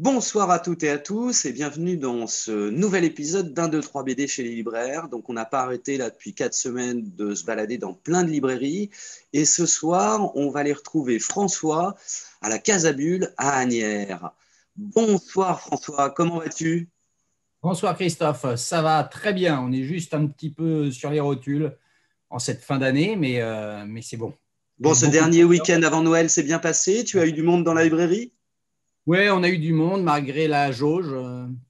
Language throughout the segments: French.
Bonsoir à toutes et à tous et bienvenue dans ce nouvel épisode d'un, deux, trois BD chez les libraires. Donc on n'a pas arrêté là depuis 4 semaines de se balader dans plein de librairies et ce soir on va aller retrouver François à la Casabule à Asnières. Bonsoir François, comment vas-tu? Bonsoir Christophe, ça va très bien. On est juste un petit peu sur les rotules en cette fin d'année, mais c'est bon. Il y Bon, a ce beaucoup de dernier confiance. week-end avant Noël s'est bien passé, tu as eu du monde dans la librairie? Ouais, on a eu du monde malgré la jauge.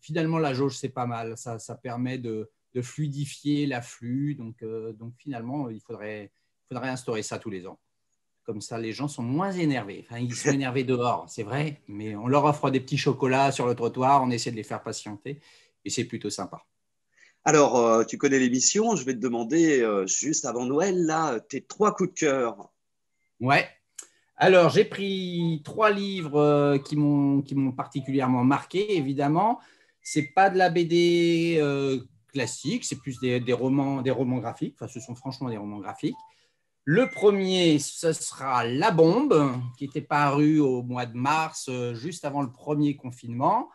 Finalement, la jauge, c'est pas mal. Ça permet de fluidifier l'afflux. Donc finalement, il faudrait instaurer ça tous les ans. Comme ça, les gens sont moins énervés. Enfin, ils sont énervés dehors, c'est vrai, mais on leur offre des petits chocolats sur le trottoir, on essaie de les faire patienter et c'est plutôt sympa. Alors, tu connais l'émission, je vais te demander juste avant Noël là tes trois coups de cœur. Ouais. Alors, j'ai pris trois livres qui m'ont particulièrement marqué, évidemment. C'est pas de la BD classique, c'est plus des romans graphiques. Enfin, ce sont franchement des romans graphiques. Le premier, ce sera La Bombe, qui était paru au mois de mars, juste avant le premier confinement.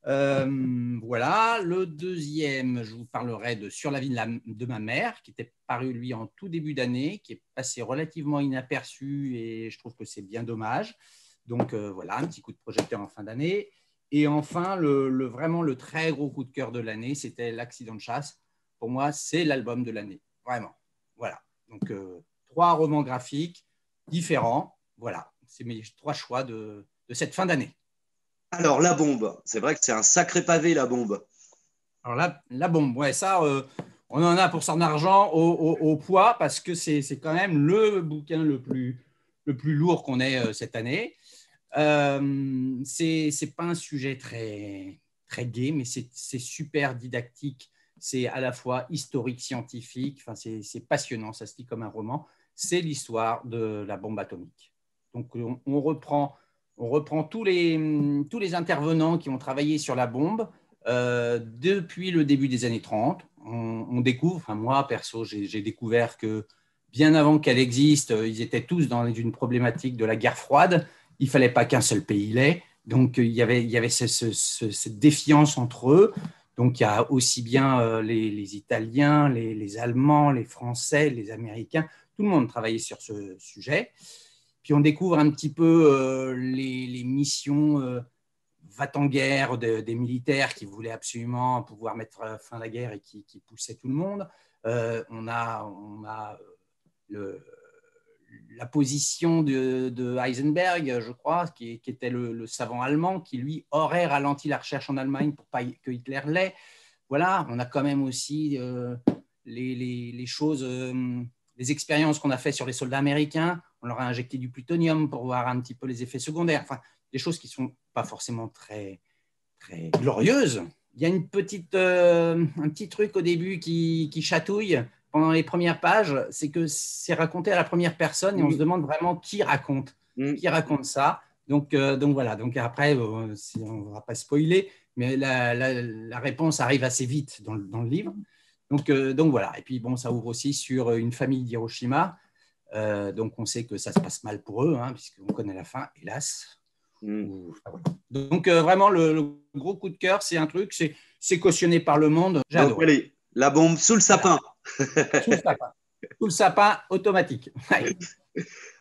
Voilà. Le deuxième, je vous parlerai de Sur la vie de ma mère, qui était paru, lui, en tout début d'année, qui est passé relativement inaperçu et je trouve que c'est bien dommage. Donc voilà, un petit coup de projecteur en fin d'année. Et enfin, vraiment le très gros coup de cœur de l'année, c'était L'Accident de chasse. Pour moi, c'est l'album de l'année. Vraiment. Voilà. Donc trois romans graphiques différents. Voilà. C'est mes trois choix de cette fin d'année. Alors, La Bombe, c'est vrai que c'est un sacré pavé, La Bombe. Alors là, la bombe, ouais, ça, on en a pour son argent au poids parce que c'est quand même le bouquin le plus lourd qu'on ait cette année. C'est pas un sujet très, très gai, mais c'est super didactique. C'est à la fois historique, scientifique, enfin, c'est passionnant, ça se lit comme un roman. C'est l'histoire de la bombe atomique. Donc, on reprend tous les intervenants qui ont travaillé sur la bombe depuis le début des années 30. On découvre, enfin moi perso, j'ai découvert que bien avant qu'elle existe, ils étaient tous dans une problématique de la guerre froide. Il ne fallait pas qu'un seul pays l'ait. Donc il y avait cette défiance entre eux. Donc il y a aussi bien les Italiens, les Allemands, les Français, les Américains. Tout le monde travaillait sur ce sujet. Puis on découvre un petit peu les missions va-t-en-guerre des militaires qui voulaient absolument pouvoir mettre fin à la guerre et qui poussaient tout le monde. On a la position de Heisenberg, je crois, qui était le savant allemand, qui lui aurait ralenti la recherche en Allemagne pour pas que Hitler l'ait. Voilà, on a quand même aussi les choses, les expériences qu'on a faites sur les soldats américains. On leur a injecté du plutonium pour voir un petit peu les effets secondaires. Enfin, des choses qui ne sont pas forcément très, très glorieuses. Il y a un petit truc au début qui chatouille pendant les premières pages, c'est que c'est raconté à la première personne et on se Mmh, demande vraiment mmh. qui raconte ça. Donc voilà, donc après, on ne va pas spoiler, mais la réponse arrive assez vite dans le livre. Donc voilà, et puis bon, ça ouvre aussi sur une famille d'Hiroshima. Donc on sait que ça se passe mal pour eux, hein, puisqu'on connaît la fin, hélas. Mmh. Voilà. Donc vraiment, le gros coup de cœur, c'est un truc, c'est cautionné par le monde, j'ai Donc, adoré. allez, La Bombe sous le Voilà, sapin. sous le sapin. Sous le sapin, automatique. Ouais.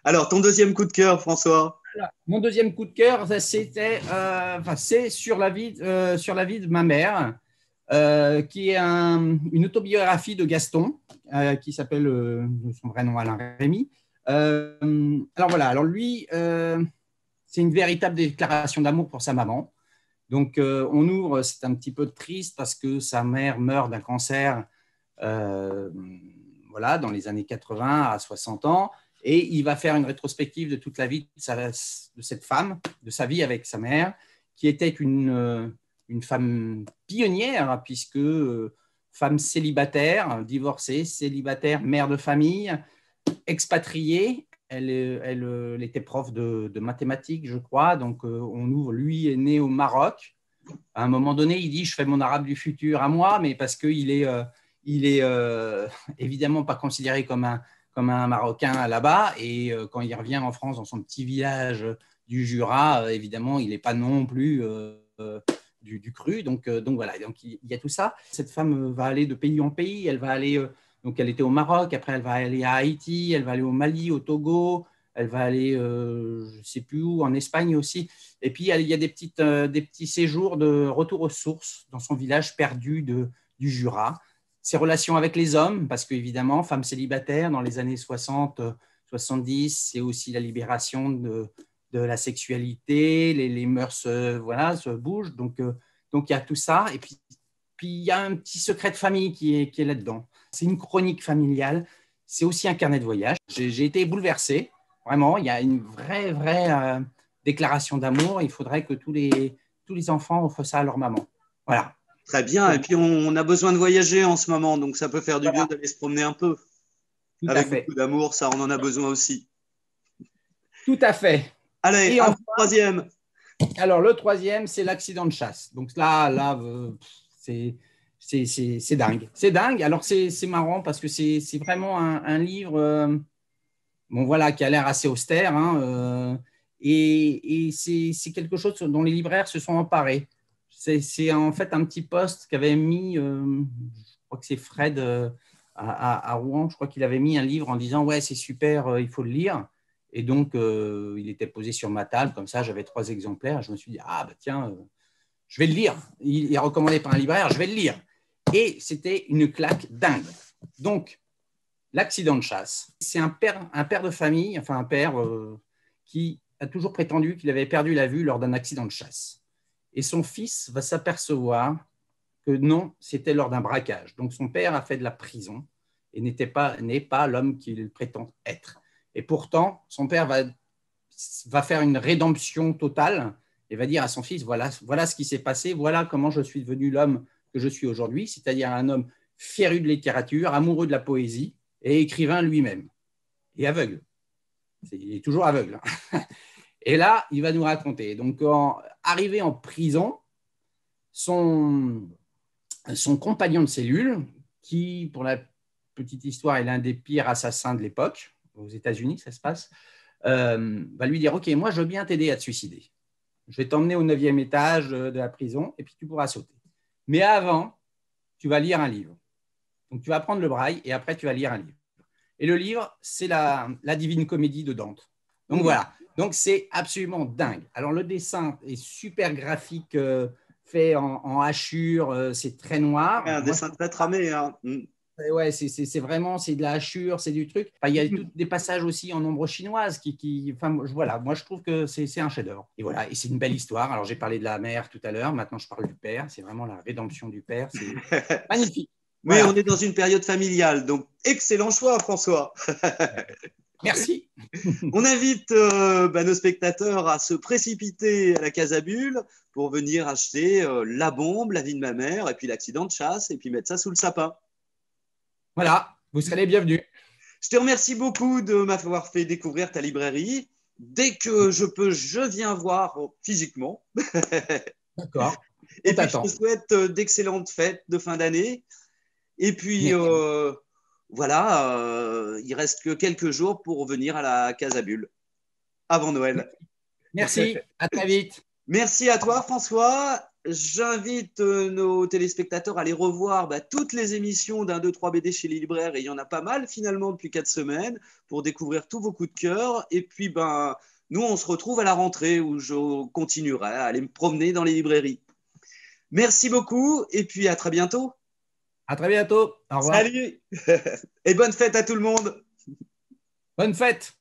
Alors, ton deuxième coup de cœur, François? Voilà. Mon deuxième coup de cœur, c'est sur la vie de ma mère, qui est une autobiographie de Gaston, qui s'appelle de son vrai nom Alain Rémy. Alors voilà, alors lui, c'est une véritable déclaration d'amour pour sa maman. Donc on ouvre, c'est un petit peu triste parce que sa mère meurt d'un cancer, euh, voilà, dans les années 80 à 60 ans. Et il va faire une rétrospective de toute la vie de cette femme, de sa vie avec sa mère, qui était une femme pionnière, puisque femme célibataire, divorcée, célibataire, mère de famille, expatriée. Elle était prof de mathématiques, je crois. Donc, on ouvre. Lui est né au Maroc. À un moment donné, il dit, je fais mon arabe du futur à moi, mais parce qu'il est évidemment pas considéré comme un Marocain là-bas. Et quand il revient en France, dans son petit village du Jura, évidemment, il n'est pas non plus du cru. Donc voilà, donc il y a tout ça. Cette femme va aller de pays en pays. Elle va aller, donc elle était au Maroc, après elle va aller à Haïti, elle va aller au Mali, au Togo, elle va aller, je ne sais plus où, en Espagne aussi. Et puis il y a des petits séjours de retour aux sources dans son village perdu du Jura. Ses relations avec les hommes, parce qu'évidemment, femme célibataire dans les années 60, 70, c'est aussi la libération de la sexualité, les mœurs voilà, se bougent. Donc, il y a tout ça. Et puis, il y a un petit secret de famille qui est là-dedans. C'est une chronique familiale. C'est aussi un carnet de voyage. J'ai été bouleversé. Vraiment, il y a une vraie déclaration d'amour. Il faudrait que tous les enfants offrent ça à leur maman. Voilà. Très bien. Et puis, on a besoin de voyager en ce moment. Donc, ça peut faire du bien d'aller se promener un peu. Tout Avec à fait. beaucoup d'amour, ça, on en a besoin aussi. Tout à fait. Allez, enfin, troisième. Alors, le troisième, c'est l'accident de chasse. Donc là c'est dingue. C'est dingue. Alors, c'est marrant parce que c'est vraiment un livre bon, voilà, qui a l'air assez austère. Hein, et c'est quelque chose dont les libraires se sont emparés. C'est en fait un petit post qu'avait mis, je crois que c'est Fred à Rouen, je crois qu'il avait mis un livre en disant « Ouais, c'est super, il faut le lire ». Et donc, il était posé sur ma table, comme ça, j'avais 3 exemplaires. Je me suis dit « Ah, bah, tiens, je vais le lire. Il est recommandé par un libraire, je vais le lire ». Et c'était une claque dingue. Donc, l'accident de chasse, c'est un père de famille, enfin un père qui a toujours prétendu qu'il avait perdu la vue lors d'un accident de chasse. Et son fils va s'apercevoir que non, c'était lors d'un braquage. Donc son père a fait de la prison et n'est pas l'homme qu'il prétend être. Et pourtant, son père va faire une rédemption totale et va dire à son fils, voilà ce qui s'est passé, voilà comment je suis devenu l'homme que je suis aujourd'hui, c'est-à-dire un homme féru de littérature, amoureux de la poésie et écrivain lui-même. Et aveugle. Il est toujours aveugle. Et là, il va nous raconter. Donc, arrivé en prison, son compagnon de cellule, qui, pour la petite histoire, est l'un des pires assassins de l'époque, aux États-Unis, ça se passe, va lui dire « Ok, moi, je veux bien t'aider à te suicider. Je vais t'emmener au 9e étage de la prison et puis tu pourras sauter. Mais avant, tu vas lire un livre. Donc, tu vas prendre le braille et après, tu vas lire un livre. Et le livre, c'est la Divine Comédie de Dante. Donc, voilà. Donc, c'est absolument dingue. Alors, le dessin est super graphique, fait en hachure, c'est très noir. Un dessin très tramé. Hein. Ouais, c'est vraiment, c'est de la hachure, c'est du truc. Enfin, il y a des passages aussi en ombre chinoise enfin, voilà, moi je trouve que c'est un chef-d'œuvre. Et voilà, et c'est une belle histoire. Alors j'ai parlé de la mère tout à l'heure, maintenant je parle du père. C'est vraiment la rédemption du père. C'est magnifique. Mais voilà. On est dans une période familiale, donc excellent choix, François. Merci. On invite nos spectateurs à se précipiter à la Casabule pour venir acheter La Bombe, La vie de ma mère, et puis L'accident de chasse, et puis mettre ça sous le sapin. Voilà, vous serez les bienvenus. Je te remercie beaucoup de m'avoir fait découvrir ta librairie. Dès que je peux, je viens voir physiquement. D'accord. Et puis, je te souhaite d'excellentes fêtes de fin d'année. Et puis, voilà, il reste que quelques jours pour venir à la Casabule avant Noël. Merci, à très vite. Merci à toi, François. J'invite nos téléspectateurs à aller revoir toutes les émissions d'un 2-3 BD chez les libraires, et il y en a pas mal finalement depuis 4 semaines, pour découvrir tous vos coups de cœur. Et puis, nous, on se retrouve à la rentrée où je continuerai à aller me promener dans les librairies. Merci beaucoup et puis à très bientôt. À très bientôt. Au revoir. Salut et bonne fête à tout le monde. Bonne fête.